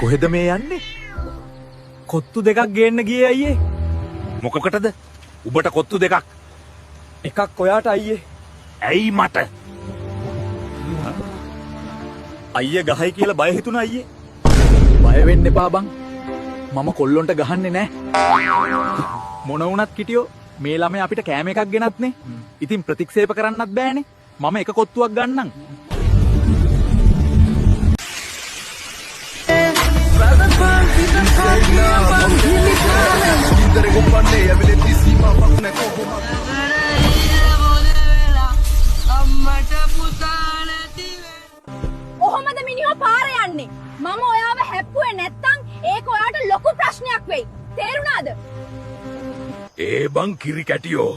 කොහෙද මේ යන්නේ? කොත්තු දෙකක් ගේන්න ගියේ අයියේ. මොකකටද? උඹට කොත්තු දෙකක්. එකක් ඔයාට අයියේ. ඇයි මට? අයියේ ගහයි කියලා බය හිතුණා අයියේ. බය වෙන්න එපා බං. මම කොල්ලොන්ට ගහන්නේ නැහැ. මොන වුණත් කිටියෝ මේ ළමයා අපිට කෑම එකක් ගෙනත් නේ. ඉතින් ප්‍රතික්ෂේප කරන්නත් බෑනේ. මම එක කොත්තුවක් ගන්නම්. ඔහොමද මිනිහෝ පාර යන්නේ? මම ඔයාව හැප්පුවේ නැත්තම් ඒක ඔයාට ලොකු ප්‍රශ්නයක් වෙයි. තේරුණාද? ඒ බං කිරි කැටියෝ.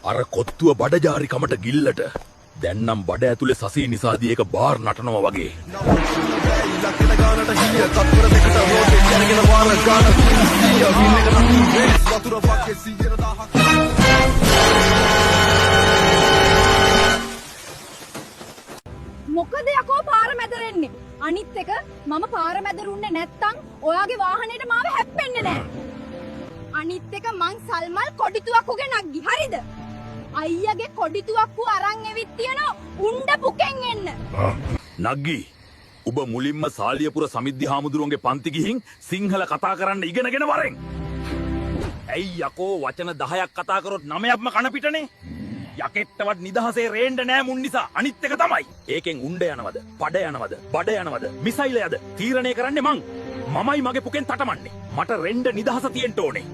අර කොත්තුව බඩජාරිකමට ගිල්ලට. දැන් නම් බඩ ඇතුලේ සසී නිසාදී ඒක බාර් නටනවා වගේ. මොකද යකෝ පාර මැදරෙන්නේ? අනිත් එක මම පාර මැදරුන්නේ නැත්තම් ඔයාගේ වාහනේට මාව හැප්පෙන්නේ නැහැ. අනිත් එක මං සල්මල් කොඩිතුවක්කුගේ නග්ගි. හරිද? අයියාගේ කොඩිතුවක්කු අරන් එවිත් තියනවා උණ්ඩ පුකෙන් එන්න. නග්ගි ඔබ මුලින්ම සාලියපුර සමිද්ධි හාමුදුරුවන්ගේ පන්ති ගිහින් සිංහල කතා කරන්න ඉගෙනගෙන වරෙන්. ඇයි යකෝ වචන 10ක් කතා කරොත් 9ක්ම කන පිටනේ? යකෙට්ටවත් නිදහසේ රේන්න නෑ මුන් නිසා. අනිත් එක තමයි. ඒකෙන් උණ්ඩ යනවද? පඩ යනවද? බඩ යනවද? මිසයිල යද? තීරණය කරන්නේ මං. මමයි මගේ පුකෙන් තටමන්නේ. මට රෙන්න නිදහස තියෙන්න ඕනේ.